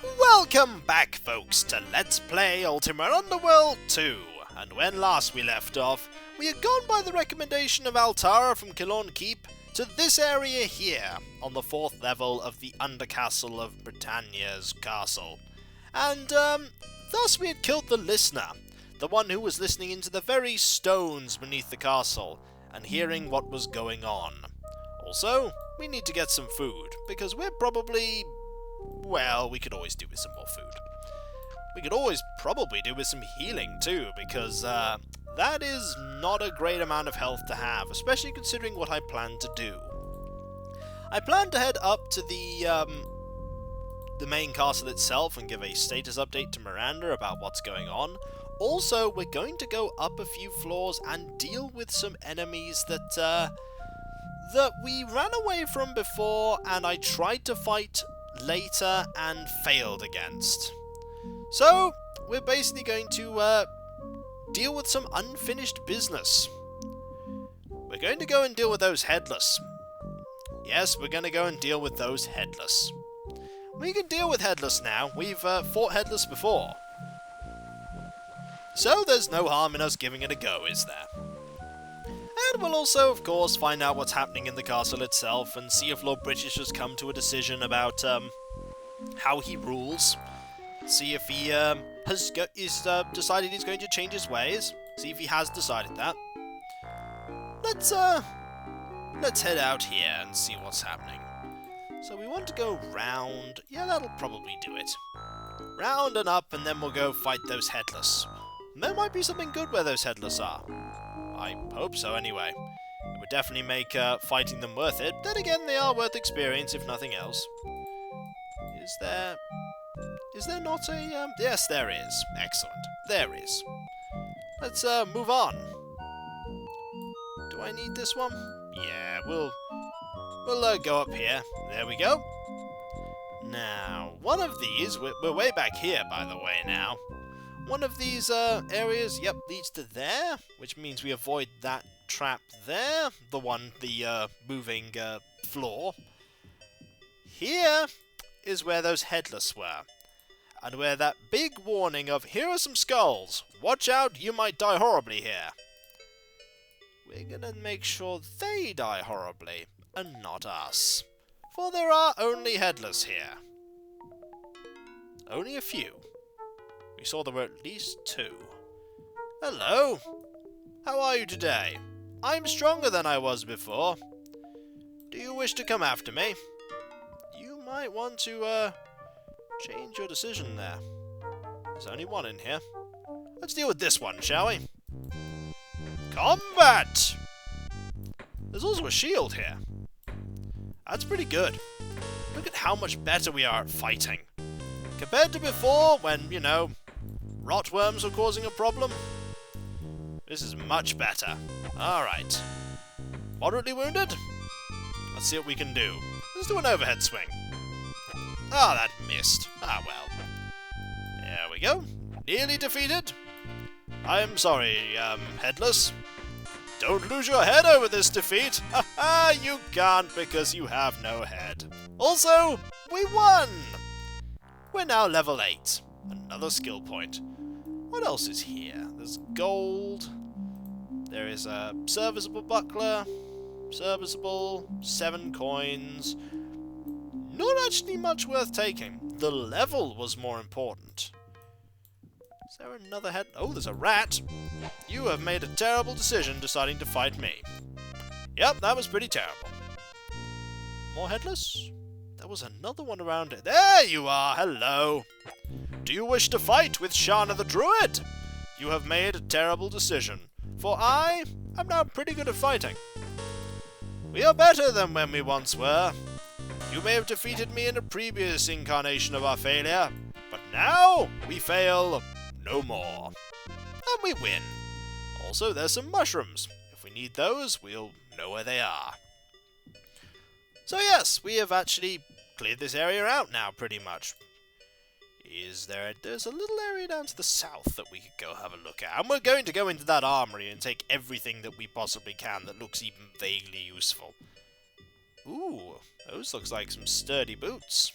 Welcome back, folks, to Let's Play Ultima Underworld 2. And when last we left off, we had gone by the recommendation of Altara from Kilorn Keep to this area here, on the 4th level of the Undercastle of Britannia's castle. And, thus we had killed the listener, the one who was listening into the very stones beneath the castle, and hearing what was going on. Also, we need to get some food, because we're probably... well, we could always do with some more food. We could always probably do with some healing too, because that is not a great amount of health to have, especially considering what I plan to do. I plan to head up to the main castle itself and give a status update to Miranda about what's going on. Also, we're going to go up a few floors and deal with some enemies that we ran away from before and I tried to fight later and failed against. So, we're basically going to deal with some unfinished business. We're going to go and deal with those headless. Yes, we're going to go and deal with those headless. We can deal with headless now. We've fought headless before. So there's no harm in us giving it a go, is there? And we'll also, of course, find out what's happening in the castle itself and see if Lord British has come to a decision about how he rules. See if he has decided he's going to change his ways. See if he has decided that. Let's head out here and see what's happening. So we want to go round. Yeah, that'll probably do it. Round and up, and then we'll go fight those headless. And there might be something good where those headless are. I hope so, anyway. It would definitely make fighting them worth it. Then again, they are worth experience, if nothing else. Is there not a... Yes, there is. Excellent. There is. Let's move on. Do I need this one? Yeah, we'll go up here. There we go. Now, one of these... We're way back here, by the way, now. One of these areas, yep, leads to there, which means we avoid that trap there, the moving floor. Here is where those headless were, and where that big warning of, here are some skulls, watch out, you might die horribly here. We're gonna make sure they die horribly, and not us, for there are only headless here. Only a few. We saw there were at least 2. Hello! How are you today? I'm stronger than I was before. Do you wish to come after me? You might want to, change your decision there. There's only one in here. Let's deal with this one, shall we? Combat! There's also a shield here. That's pretty good. Look at how much better we are at fighting. Compared to before, when, you know, rotworms were causing a problem. This is much better. Alright. Moderately wounded? Let's see what we can do. Let's do an overhead swing. Ah, that missed. Ah, well. There we go. Nearly defeated. I am sorry, Headless. Don't lose your head over this defeat. Haha, you can't because you have no head. Also, we won! We're now level 8. Another skill point. What else is here? There's gold. There is a serviceable buckler. Serviceable. 7 coins. Not actually much worth taking. The level was more important. Is there another head? Oh, there's a rat. You have made a terrible decision deciding to fight me. Yep, that was pretty terrible. More headless? There was another one around it. There you are! Hello! Do you wish to fight with Shana the Druid? You have made a terrible decision, for I am now pretty good at fighting. We are better than when we once were. You may have defeated me in a previous incarnation of our failure, but now we fail no more. And we win. Also, there's some mushrooms. If we need those, we'll know where they are. So yes, we have actually cleared this area out now, pretty much. There's a little area down to the south that we could go have a look at. And we're going to go into that armory and take everything that we possibly can that looks even vaguely useful. Ooh, those looks like some sturdy boots.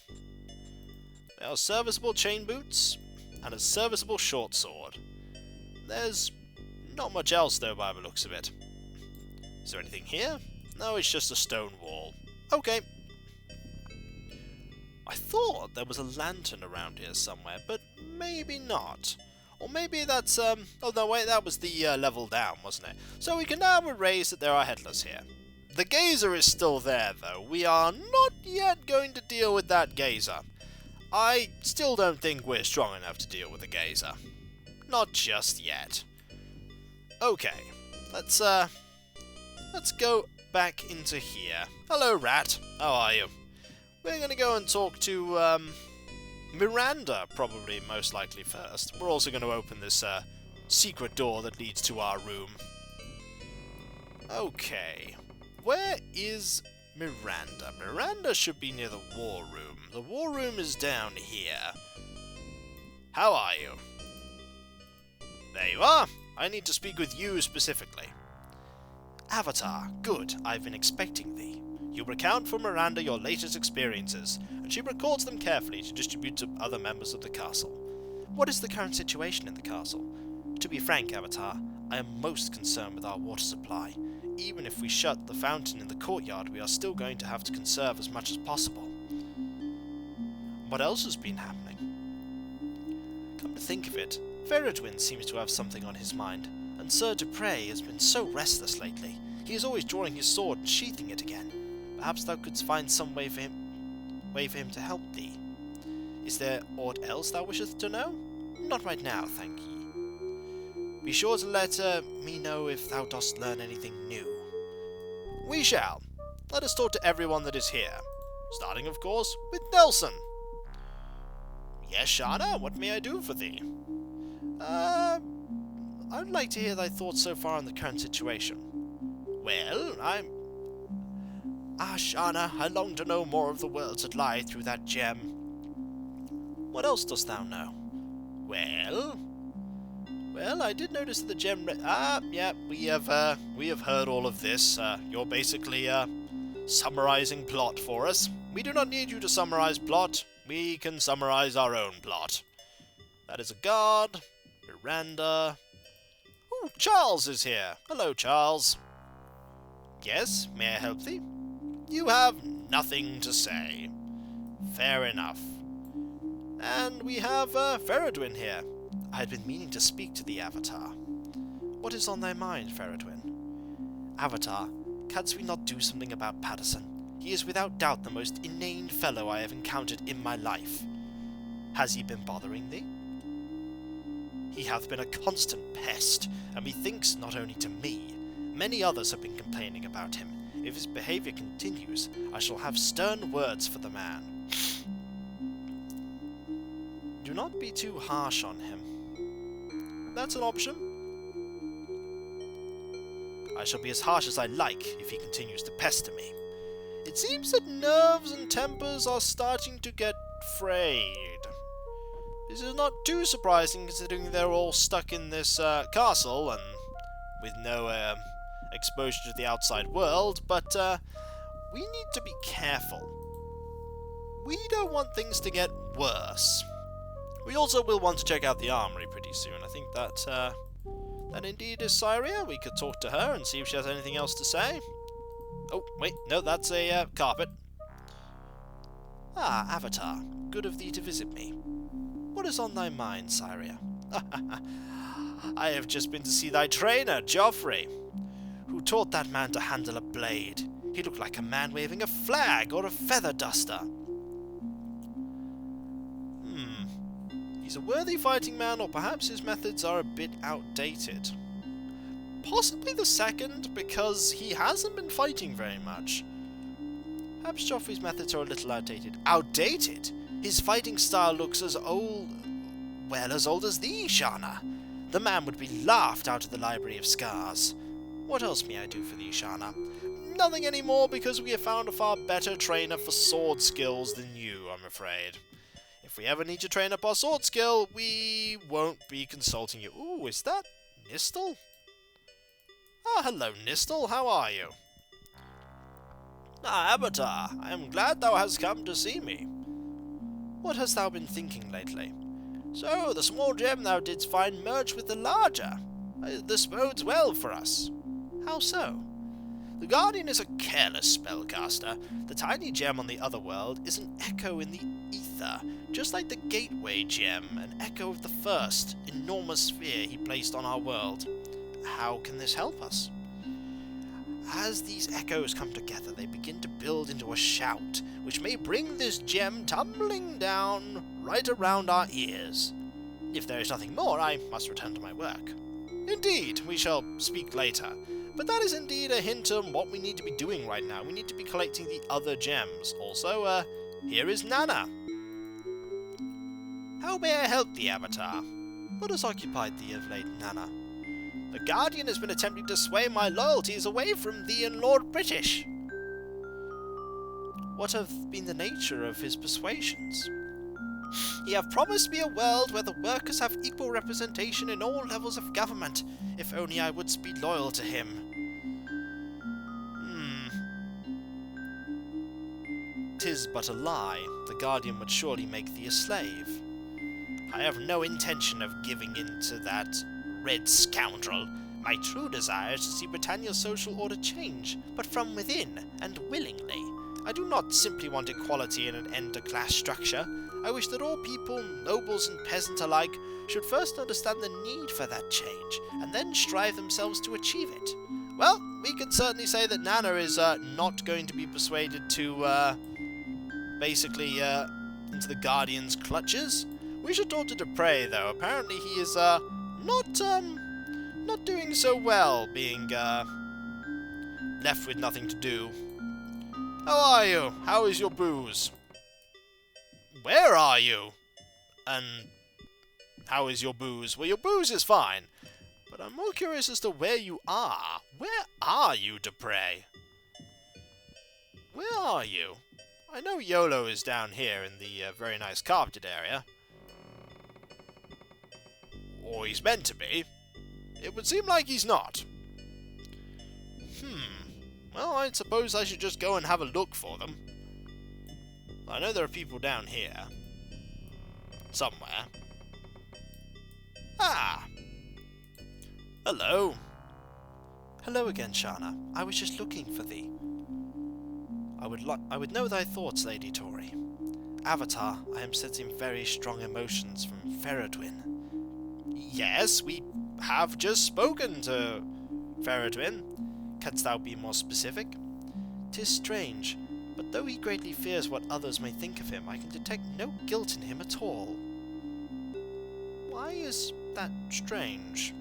There are serviceable chain boots, and a serviceable short sword. There's not much else though by the looks of it. Is there anything here? No, it's just a stone wall. Okay. I thought there was a lantern around here somewhere, but maybe not. Or maybe that's, oh no wait, that was the level down, wasn't it? So we can now erase that there are headless here. The gazer is still there though. We are not yet going to deal with that gazer. I still don't think we're strong enough to deal with the gazer. Not just yet. Okay, let's go back into here. Hello, rat. How are you? We're gonna go and talk to, Miranda, probably, most likely first. We're also gonna open this, secret door that leads to our room. Okay. Where is Miranda? Miranda should be near the war room. The war room is down here. How are you? There you are. I need to speak with you specifically. Avatar, good. I've been expecting thee. You recount for Miranda your latest experiences, and she records them carefully to distribute to other members of the castle. What is the current situation in the castle? To be frank, Avatar, I am most concerned with our water supply. Even if we shut the fountain in the courtyard, we are still going to have to conserve as much as possible. What else has been happening? Come to think of it, Feridwin seems to have something on his mind, and Sir Dupre has been so restless lately. He is always drawing his sword and sheathing it again. Perhaps thou couldst find some way for him to help thee. Is there aught else thou wishest to know? Not right now, thank ye. Be sure to let me know if thou dost learn anything new. We shall. Let us talk to everyone that is here. Starting, of course, with Nelson. Yes, Shana, what may I do for thee? I would like to hear thy thoughts so far on the current situation. Well, Shana, I long to know more of the worlds that lie through that gem. What else dost thou know? Well, I did notice that the gem... yeah, we have heard all of this. You're basically, summarizing plot for us. We do not need you to summarize plot. We can summarize our own plot. That is a guard. Miranda. Ooh, Charles is here. Hello, Charles. Yes, may I help thee? You have nothing to say. Fair enough. And we have Feridwin here. I had been meaning to speak to the Avatar. What is on thy mind, Feridwin? Avatar, canst we not do something about Patterson? He is without doubt the most inane fellow I have encountered in my life. Has he been bothering thee? He hath been a constant pest, and methinks not only to me. Many others have been complaining about him. If his behaviour continues, I shall have stern words for the man. Do not be too harsh on him. That's an option. I shall be as harsh as I like if he continues to pester me. It seems that nerves and tempers are starting to get frayed. This is not too surprising considering they're all stuck in this castle and with no exposure to the outside world, but we need to be careful. We don't want things to get worse. We also will want to check out the armory pretty soon. I think that indeed is Syria. We could talk to her and see if she has anything else to say. Oh, wait, no, that's a carpet. Ah, Avatar, good of thee to visit me. What is on thy mind, Syria? I have just been to see thy trainer, Joffrey, who taught that man to handle a blade. He looked like a man waving a flag or a feather duster. He's a worthy fighting man, or perhaps his methods are a bit outdated. Possibly the second, because he hasn't been fighting very much. Perhaps Joffrey's methods are a little outdated. Outdated? His fighting style looks as old... well, as old as thee, Shana. The man would be laughed out of the Library of Scars. What else may I do for thee, Shana? Nothing anymore, because we have found a far better trainer for sword skills than you, I'm afraid. If we ever need to train up our sword skill, we won't be consulting you. Ooh, is that Nistel? Ah, hello, Nistel. How are you? Ah, Avatar, I am glad thou hast come to see me. what hast thou been thinking lately? So, the small gem thou didst find merged with the larger. This bodes well for us. How so? The Guardian is a careless spellcaster. The tiny gem on the other world is an echo in the ether, just like the Gateway gem, an echo of the first enormous sphere he placed on our world. How can this help us? As these echoes come together, they begin to build into a shout, which may bring this gem tumbling down right around our ears. If there is nothing more, I must return to my work. Indeed, we shall speak later. But that is indeed a hint on what we need to be doing right now. We need to be collecting the other gems. Also, here is Nana. How may I help thee, Avatar? What has occupied thee of late, Nana? The Guardian has been attempting to sway my loyalties away from thee and Lord British. What have been the nature of his persuasions? He hath promised me a world where the workers have equal representation in all levels of government, if only I would be loyal to him. 'Tis but a lie. The Guardian would surely make thee a slave. I have no intention of giving in to that red scoundrel. My true desire is to see Britannia's social order change, but from within, and willingly. I do not simply want equality and an end to class structure. I wish that all people, nobles and peasants alike, should first understand the need for that change, and then strive themselves to achieve it. Well, we can certainly say that Nana is not going to be persuaded to, basically, into the Guardian's clutches. We should talk to Dupre, though. Apparently he is, not doing so well, being, left with nothing to do. How are you? How is your booze? Where are you? And how is your booze? Well, your booze is fine, but I'm more curious as to where you are. Where are you, Dupre? Where are you? I know YOLO is down here in the very nice carpeted area. Or he's meant to be. It would seem like he's not. Well, I suppose I should just go and have a look for them. I know there are people down here. Somewhere. Ah! Hello. Hello again, Shana. I was just looking for thee. I would know thy thoughts, Lady Tori. Avatar, I am sensing very strong emotions from Feridwin. Yes, we have just spoken to Feridwin. Canst thou be more specific? 'Tis strange, but though he greatly fears what others may think of him, I can detect no guilt in him at all. Why is that strange?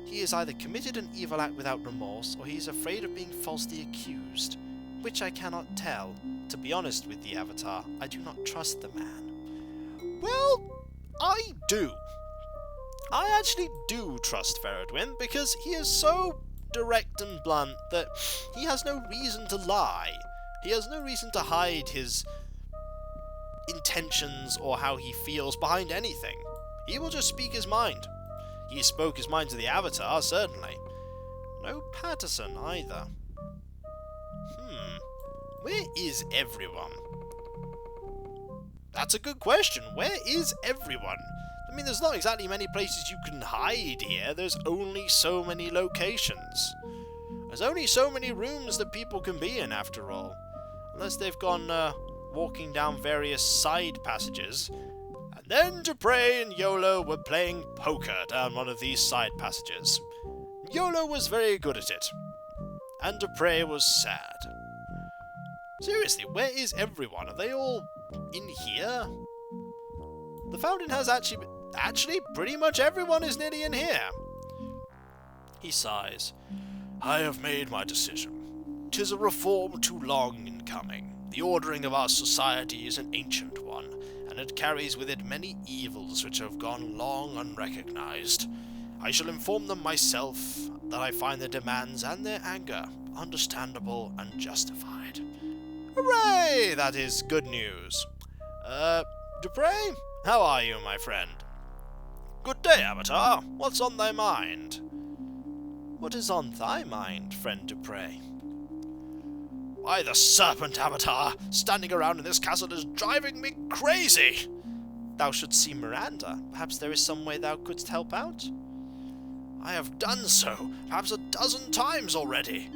He has either committed an evil act without remorse, or he is afraid of being falsely accused, which I cannot tell. To be honest with the Avatar, I do not trust the man. Well, I do. I actually do trust Feridwin, because he is so direct and blunt that he has no reason to lie. He has no reason to hide his intentions or how he feels behind anything. He will just speak his mind. He spoke his mind to the Avatar, certainly. No Patterson either. Where is everyone? That's a good question. Where is everyone? I mean, there's not exactly many places you can hide here. There's only so many locations. There's only so many rooms that people can be in, after all. Unless they've gone walking down various side passages. And then Dupre and YOLO were playing poker down one of these side passages. YOLO was very good at it. And Dupre was sad. Seriously, where is everyone? Are they all in here? The fountain has actually, pretty much everyone is nearly in here. He sighs. I have made my decision. 'Tis a reform too long in coming. The ordering of our society is an ancient one, and it carries with it many evils which have gone long unrecognized. I shall inform them myself that I find their demands and their anger understandable and justified. Hooray! That is good news. Dupre? How are you, my friend? Good day, Avatar. What's on thy mind? What is on thy mind, friend Dupre? Why, the serpent avatar standing around in this castle is driving me crazy! Thou shouldst see Miranda. Perhaps there is some way thou couldst help out? I have done so, perhaps 12 times already.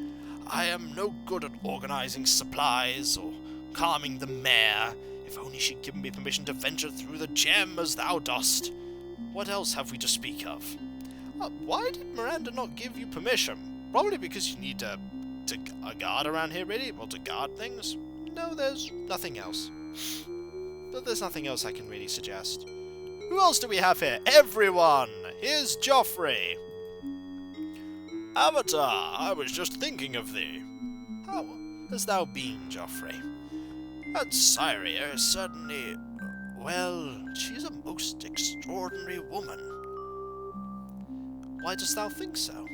I am no good at organizing supplies or calming the mare. If only she'd given me permission to venture through the gem as thou dost. What else have we to speak of? Why did Miranda not give you permission? Probably because you need a guard around here, really? Well, to guard things? No, there's nothing else. But there's nothing else I can really suggest. Who else do we have here? Everyone! Here's Joffrey. Avatar, I was just thinking of thee. How hast thou been, Joffrey? That Syria is certainly... well, she's a most extraordinary woman. Why dost thou think so?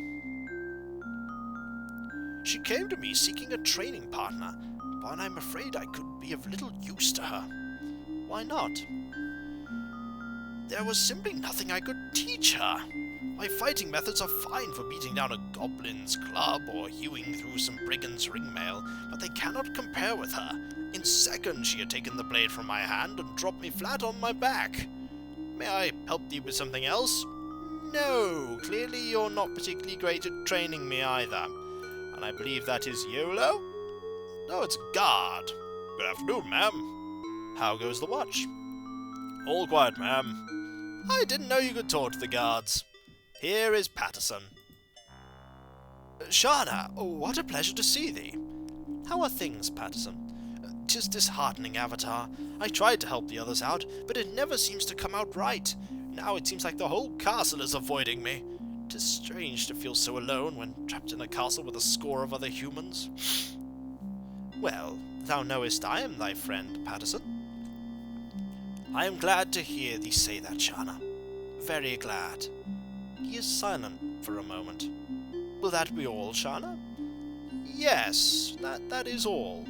She came to me seeking a training partner, but I'm afraid I could be of little use to her. Why not? There was simply nothing I could teach her. My fighting methods are fine for beating down a goblin's club or hewing through some brigand's ringmail, but they cannot compare with her. In seconds she had taken the blade from my hand and dropped me flat on my back. May I help thee with something else? No, clearly you're not particularly great at training me either. And I believe that is YOLO? No, it's guard. Good afternoon, ma'am. How goes the watch? All quiet, ma'am. I didn't know you could talk to the guards. Here is Patterson. Shana, what a pleasure to see thee. How are things, Patterson? 'Tis disheartening, Avatar. I tried to help the others out, but it never seems to come out right. Now it seems like the whole castle is avoiding me. 'Tis strange to feel so alone when trapped in a castle with a score of other humans. Well, thou knowest I am thy friend, Patterson. I am glad to hear thee say that, Shana. Very glad. He is silent for a moment. Will that be all, Shana? Yes, that is all.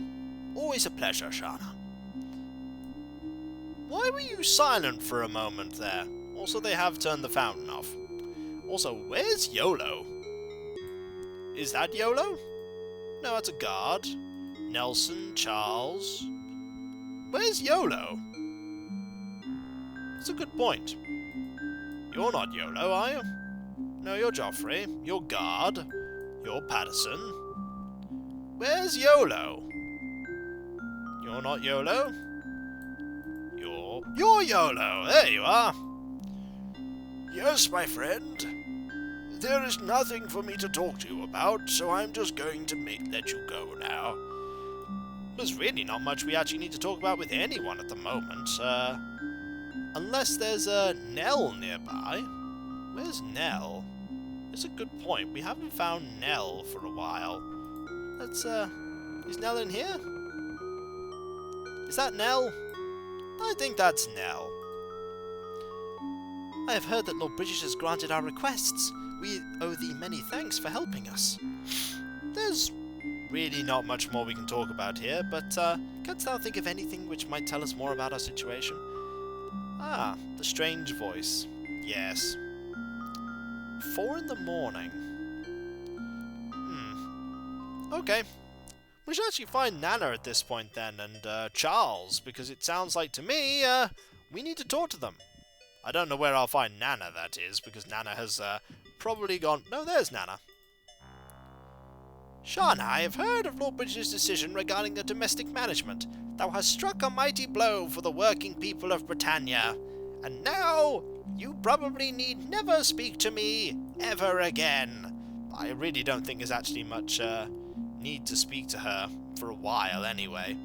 Always a pleasure, Shana. Why were you silent for a moment there? Also, they have turned the fountain off. Also, where's YOLO? Is that YOLO? No, that's a guard. Nelson, Charles. Where's YOLO? That's a good point. You're not YOLO, are you? No, you're Joffrey. You're guard. You're Patterson. Where's YOLO? You're not YOLO. You're YOLO. There you are. Yes, my friend. There is nothing for me to talk to you about, so I'm just going to let you go now. There's really not much we actually need to talk about with anyone at the moment. Unless there's a Nell nearby. Where's Nell? It's a good point. We haven't found Nell for a while. Is Nell in here? Is that Nell? I think that's Nell. I have heard that Lord British has granted our requests. We owe thee many thanks for helping us. There's really not much more we can talk about here, but canst thou think of anything which might tell us more about our situation? Ah, the strange voice. Yes. 4 in the morning. Okay. We should actually find Nana at this point then, and Charles, because it sounds like to me, we need to talk to them. I don't know where I'll find Nana, that is, because Nana has probably gone... No, there's Nana. Shana, I have heard of Lord Bridges' decision regarding the domestic management. Thou hast struck a mighty blow for the working people of Britannia. And now, you probably need never speak to me ever again. I really don't think there's actually much need to speak to her for a while anyway.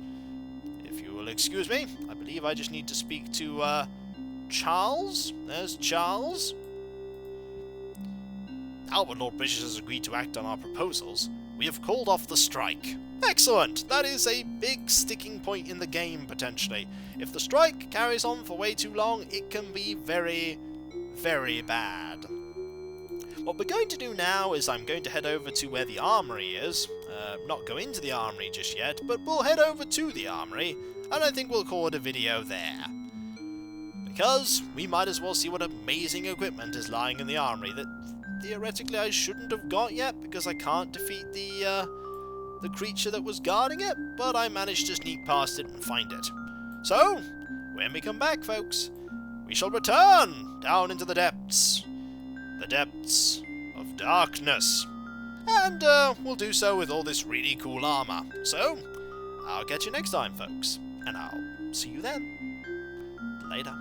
If you will excuse me, I believe I just need to speak to Charles. There's Charles. Albert Lord Bridges has agreed to act on our proposals. We have called off the strike. Excellent! That is a big sticking point in the game, potentially. If the strike carries on for way too long, it can be very, very bad. What we're going to do now is I'm going to head over to where the armory is. Not go into the armory just yet, but we'll head over to the armory, and I think we'll call it a video there. Because we might as well see what amazing equipment is lying in the armory that theoretically I shouldn't have got yet, because I can't defeat the the creature that was guarding it, but I managed to sneak past it and find it. So, when we come back, folks, we shall return down into the depths of darkness, and we'll do so with all this really cool armor. So, I'll catch you next time, folks, and I'll see you then. Later.